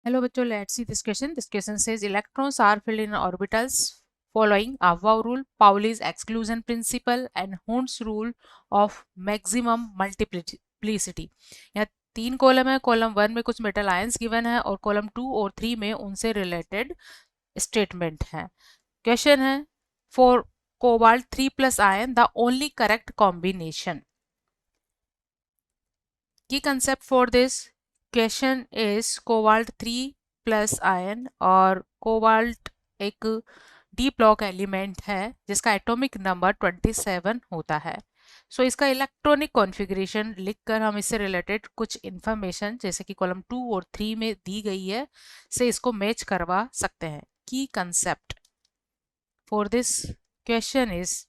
Hello bachcho, let's see this question. This question says electrons are filled in orbitals following Aufbau rule, Pauli's exclusion principle and Hund's rule of maximum multiplicity. यहाँ तीन column है. Column 1 में कुछ metal ions given है और column 2 और 3 में उनसे रिलेटेड स्टेटमेंट है. क्वेश्चन है for cobalt 3+ ion the only correct combination. Key concept for this question is cobalt 3+ ion और कोबाल्ट एक डी ब्लॉक एलिमेंट है जिसका एटॉमिक नंबर 27 होता है. सो इसका इलेक्ट्रॉनिक कॉन्फ़िगरेशन लिखकर हम इससे रिलेटेड कुछ इंफॉर्मेशन जैसे कि कॉलम 2 और 3 में दी गई है से इसको मैच करवा सकते हैं. की concept for this question is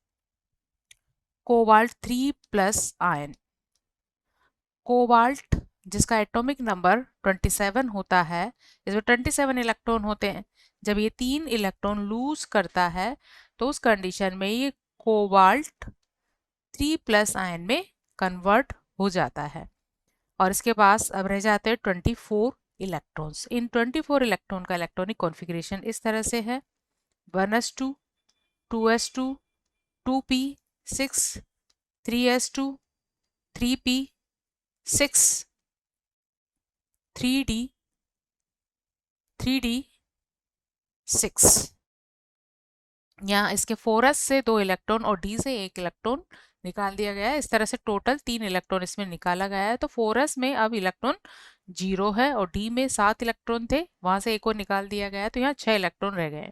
cobalt 3+ ion. Cobalt जिसका एटॉमिक नंबर 27 होता है, इसमें 27 इलेक्ट्रॉन होते हैं. जब ये 3 इलेक्ट्रॉन लूज करता है तो उस कंडीशन में ये कोबाल्ट 3+ आयन में कन्वर्ट हो जाता है और इसके पास अब रह जाते हैं 24 इलेक्ट्रॉन्स. इन 24 इलेक्ट्रॉन का इलेक्ट्रॉनिक कॉन्फ़िगरेशन इस तरह से है: 1s2 2s2 2p 6 3s2 3p 6 3d 3d 6. यहाँ इसके 4s से 2 इलेक्ट्रॉन और d से 1 इलेक्ट्रॉन निकाल दिया गया है. इस तरह से टोटल 3 इलेक्ट्रॉन इसमें निकाला गया है. तो 4s में अब इलेक्ट्रॉन 0 है और d में 7 इलेक्ट्रॉन थे, वहां से एक और निकाल दिया गया है, तो यहाँ 6 इलेक्ट्रॉन रह गए.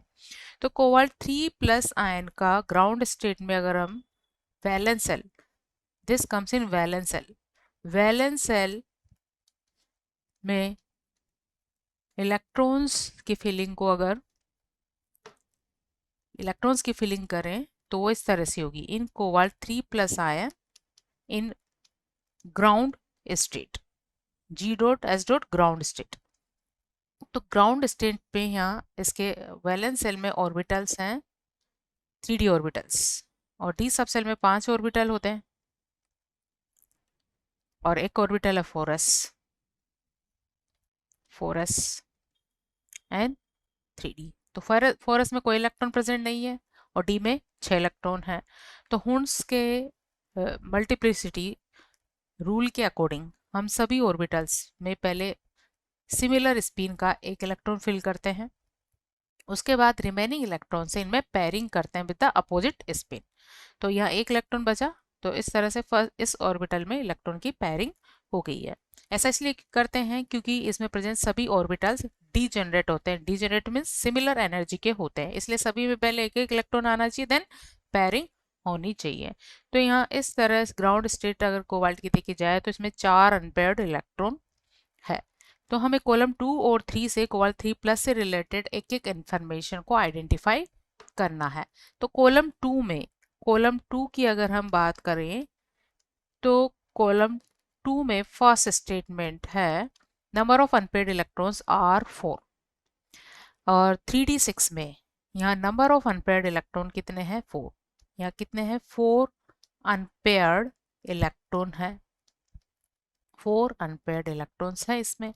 तो कोबाल्ट 3+ आयन का ग्राउंड स्टेट में अगर हम valence shell, this comes in valence shell, valence shell में इलेक्ट्रॉन्स की फिलिंग को अगर इलेक्ट्रॉन्स की फिलिंग करें तो वो इस तरह से होगी. In cobalt 3+ ion in ground state, G.S. Ground state. तो ग्राउंड स्टेट पे यहाँ इसके वैलेंस सेल में ऑर्बिटल्स हैं 3d ऑर्बिटल्स और d सब सेल में 5 ऑर्बिटल होते हैं और एक ऑर्बिटल है 4s एंड 3d. तो 4s में कोई इलेक्ट्रॉन प्रेजेंट नहीं है और d में 6 इलेक्ट्रॉन है. तो हुंड्स के मल्टीप्लिसिटी रूल के अकॉर्डिंग हम सभी ऑर्बिटल्स में पहले सिमिलर स्पिन का एक इलेक्ट्रॉन फिल करते हैं, उसके बाद रिमेनिंग इलेक्ट्रॉन से इनमें पेयरिंग करते हैं विद द अपोजिट स्पिन. तो यहाँ एक इलेक्ट्रॉन बचा, तो इस तरह से इस ऑर्बिटल में इलेक्ट्रॉन की पेयरिंग हो गई है. ऐसा इसलिए करते हैं क्योंकि इसमें प्रेजेंट सभी ऑर्बिटल्स डीजेनरेट होते हैं. डीजेनरेट मीन्स सिमिलर एनर्जी के होते हैं, इसलिए सभी में पहले एक एक इलेक्ट्रॉन आना चाहिए, देन पेयरिंग होनी चाहिए. तो यहाँ इस तरह ग्राउंड स्टेट अगर कोबाल्ट की देखी जाए तो इसमें 4 अनपेयर्ड इलेक्ट्रॉन है. तो हमें कॉलम 2 और 3 से कोबाल्ट 3+ से रिलेटेड एक एक इंफॉर्मेशन को आइडेंटिफाई करना है. तो कॉलम 2 की अगर हम बात करें तो कॉलम 2 में फर्स्ट स्टेटमेंट है number of unpaired electrons are 4 और 3d6 में यहाँ नंबर ऑफ अनपेयर्ड इलेक्ट्रॉन कितने हैं 4. यहाँ कितने हैं 4 अनपेयर्ड इलेक्ट्रॉन है, 4 अनपेयर्ड इलेक्ट्रॉन्स है इसमें.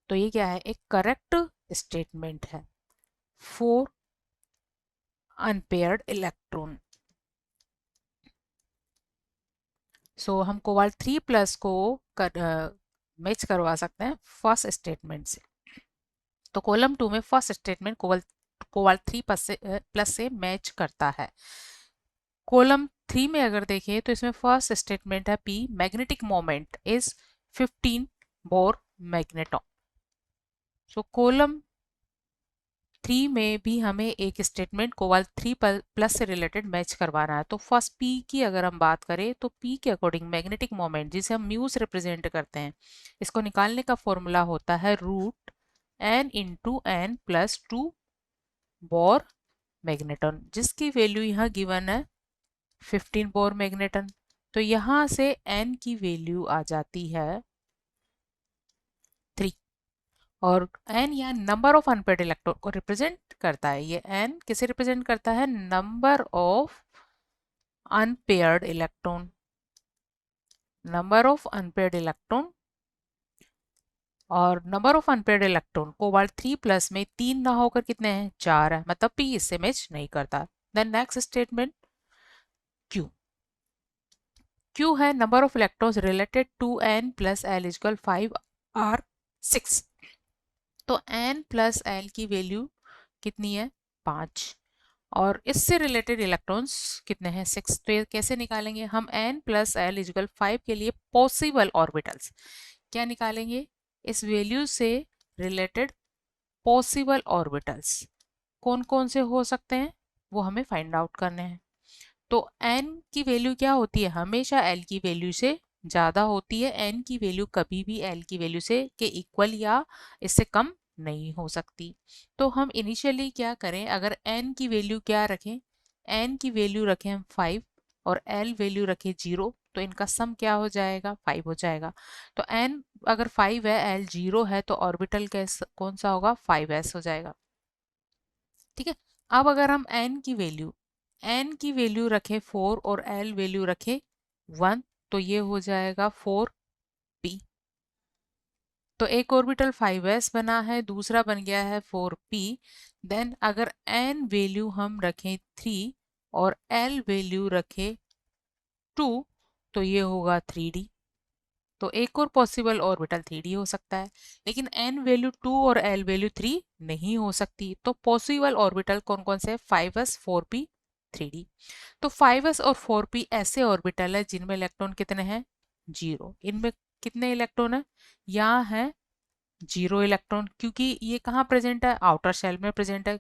तो ये क्या है, एक करेक्ट स्टेटमेंट है, 4 अनपेयर्ड इलेक्ट्रॉन. सो हम कोबाल्ट 3+ को मैच करवा सकते हैं फर्स्ट स्टेटमेंट से. तो कॉलम 2 में फर्स्ट स्टेटमेंट कोबाल्ट 3+ से मैच करता है. कॉलम 3 में अगर देखें तो इसमें फर्स्ट स्टेटमेंट है P, magnetic moment is 15 bore magneton. So column 3 में भी हमें एक स्टेटमेंट कोबाल्ट 3+ से रिलेटेड मैच करवाना है. तो फर्स्ट P की अगर हम बात करें तो P के अकॉर्डिंग मैग्नेटिक मोमेंट जिसे हम म्यू से रिप्रेजेंट करते हैं, इसको निकालने का फॉर्मूला होता है √n × n+2 बोर मैग्नेटॉन, जिसकी वैल्यू यहाँ गिवन है 15 बोर मैग्नेटॉन. तो यहाँ से n की वैल्यू आ जाती है 3 और n यहाँ नंबर ऑफ अनपेयर्ड इलेक्ट्रॉन को रिप्रेजेंट करता है. ये n किसे रिप्रेजेंट करता है, number of unpaired electron, number of unpaired electron और number of unpaired electron cobalt 3+ में 3 ना होकर कितने हैं, 4 है, मतलब P इससे मैच नहीं करता। Then next statement Q। Q है number of electrons related to N plus L equal 5 R 6। तो N प्लस L की वैल्यू कितनी है, 5, और इससे रिलेटेड इलेक्ट्रॉन्स कितने हैं, 6। तो ये कैसे निकालेंगे हम, N प्लस L इक्वल 5 के लिए पॉसिबल ऑर्बिटल्स क्या निकालेंगे, इस वैल्यू से रिलेटेड पॉसिबल ऑर्बिटल्स कौन कौन से हो सकते हैं वो हमें फाइंड आउट करने हैं। तो n की वैल्यू क्या होती है, हमेशा l की वैल्यू से ज़्यादा होती है। n की वैल्यू कभी भी l की वैल्यू से के इक्वल या इससे कम नहीं हो सकती। तो हम इनिशियली क्या करें, अगर n की वैल्यू क्या रखें, n की वैल्यू रखें हम 5 और l वैल्यू रखें 0, तो इनका सम क्या हो जाएगा, 5 हो जाएगा। तो n अगर 5 है, l 0 है, तो ऑर्बिटल कौन सा होगा, 5s हो जाएगा। ठीक है। अब अगर हम n की वैल्यू रखें 4 और l वैल्यू रखें 1, तो ये हो जाएगा 4p। तो एक ऑर्बिटल 5s बना है, दूसरा बन गया है 4p। देन अगर n वैल्यू हम रखें 3 और l वैल्यू रखें 2, तो ये होगा 3d। तो एक और पॉसिबल ऑर्बिटल 3d हो सकता है, लेकिन n वैल्यू 2 और l वैल्यू 3 नहीं हो सकती। तो पॉसिबल ऑर्बिटल कौन कौन से, 5s 4p 3d। तो 5s और 4p ऐसे ऑर्बिटल है जिनमें इलेक्ट्रॉन कितने हैं, 0। इनमें कितने इलेक्ट्रॉन है, यहाँ है 0 इलेक्ट्रॉन, क्योंकि ये कहाँ प्रेजेंट है, आउटर शेल में प्रेजेंट है,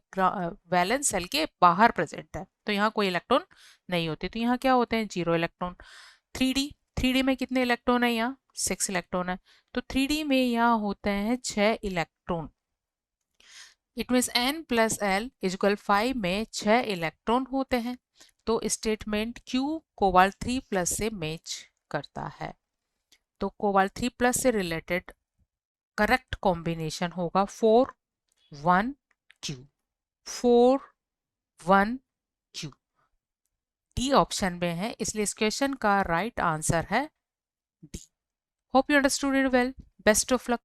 वैलेंस सेल के बाहर प्रेजेंट है, तो यहाँ कोई इलेक्ट्रॉन नहीं होते, तो यहाँ क्या होते हैं, 0 इलेक्ट्रॉन। 3D में कितने इलेक्ट्रॉन है, यहाँ 6 इलेक्ट्रॉन है, तो 3D में यहाँ होते हैं 6 electron. It means n plus l equal 5 में 6 इलेक्ट्रॉन होते हैं। तो स्टेटमेंट Q कोबाल्ट 3+ से मैच करता है। तो कोबाल्ट 3+ से रिलेटेड करेक्ट कॉम्बिनेशन होगा 4 1 Q, 4 1 Q। डी ऑप्शन में है, इसलिए इस क्वेश्चन का राइट आंसर है D. Hope you understood it well. Best of luck.